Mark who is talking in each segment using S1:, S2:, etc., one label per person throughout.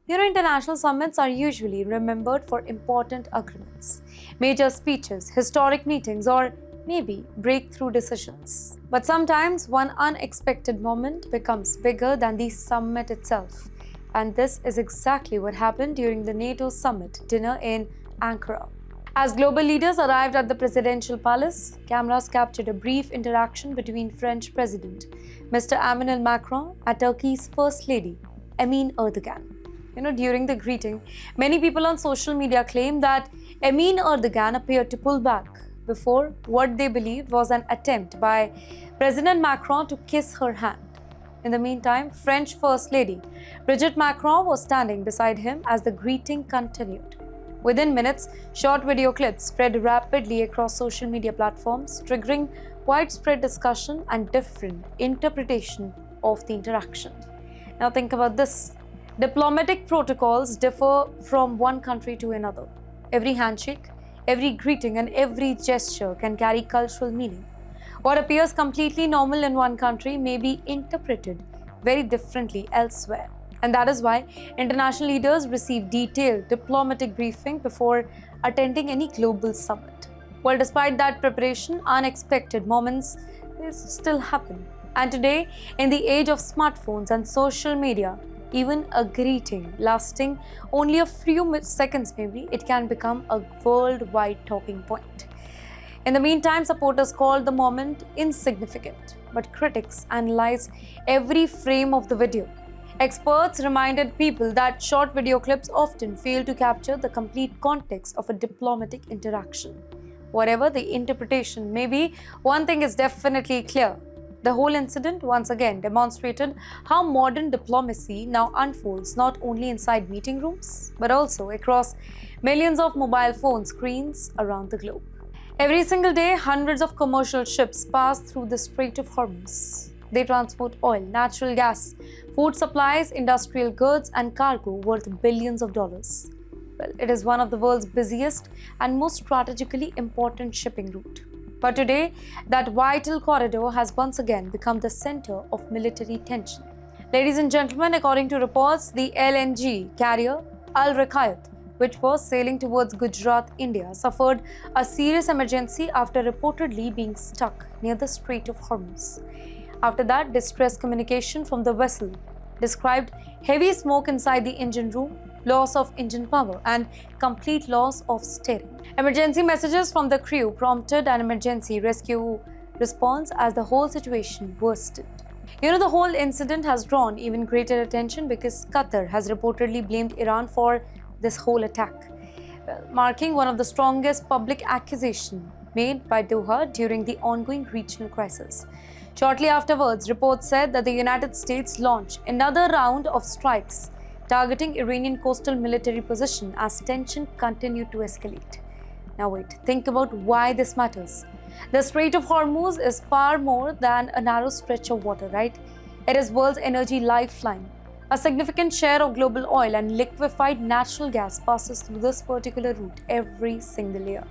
S1: International summits are usually remembered for important agreements, major speeches, historic meetings, or maybe breakthrough decisions. But sometimes one unexpected moment becomes bigger than the summit itself. And this is exactly what happened during the NATO summit dinner in Ankara. As global leaders arrived at the presidential palace, cameras captured a brief interaction between French President Mr. Emmanuel Macron and Turkey's First Lady, Emine Erdogan. During the greeting, many people on social media claimed that Emine Erdogan appeared to pull back before what they believed was an attempt by President Macron to kiss her hand. In the meantime, French First Lady Brigitte Macron was standing beside him as the greeting continued. Within minutes, short video clips spread rapidly across social media platforms, triggering widespread discussion and different interpretation of the interaction. Now think about this. Diplomatic protocols differ from one country to another. Every handshake, every greeting, and every gesture can carry cultural meaning. What appears completely normal in one country may be interpreted very differently elsewhere. And that is why international leaders receive detailed diplomatic briefing before attending any global summit. Well, despite that preparation, unexpected moments still happen. And today, in the age of smartphones and social media, even a greeting lasting only a few seconds maybe, it can become a worldwide talking point. In the meantime, supporters called the moment insignificant, but critics analyzed every frame of the video. Experts reminded people that short video clips often fail to capture the complete context of a diplomatic interaction. Whatever the interpretation may be, one thing is definitely clear. The whole incident once again demonstrated how modern diplomacy now unfolds not only inside meeting rooms, but also across millions of mobile phone screens around the globe. Every single day, hundreds of commercial ships pass through the Strait of Hormuz. They transport oil, natural gas, food supplies, industrial goods, and cargo worth billions of dollars. Well, it is one of the world's busiest and most strategically important shipping route. But today, that vital corridor has once again become the center of military tension. Ladies and gentlemen, according to reports, the LNG carrier Al Rakayat, which was sailing towards Gujarat, India, suffered a serious emergency after reportedly being stuck near the Strait of Hormuz. After that, distress communication from the vessel described heavy smoke inside the engine room, loss of engine power, and complete loss of steering. Emergency messages from the crew prompted an emergency rescue response as the whole situation worsened. The whole incident has drawn even greater attention because Qatar has reportedly blamed Iran for this whole attack, marking one of the strongest public accusations made by Doha during the ongoing regional crisis. Shortly afterwards, reports said that the United States launched another round of strikes targeting Iranian coastal military position as tension continued to escalate. Now wait, think about why this matters. The Strait of Hormuz is far more than a narrow stretch of water, right? It is world's energy lifeline. A significant share of global oil and liquefied natural gas passes through this particular route every single year.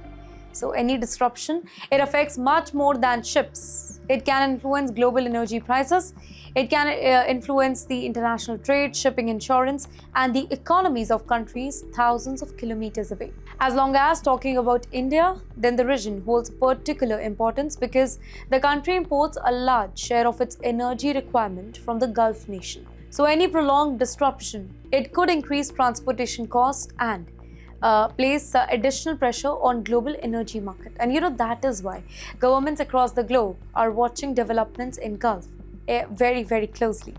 S1: So any disruption, it affects much more than ships. It can influence global energy prices, it can influence the international trade, shipping, insurance, and the economies of countries thousands of kilometers away. As long as talking about India, then the region holds particular importance because the country imports a large share of its energy requirement from the Gulf nation. So any prolonged disruption, it could increase transportation costs and place additional pressure on global energy market. And that is why governments across the globe are watching developments in Gulf very, very closely.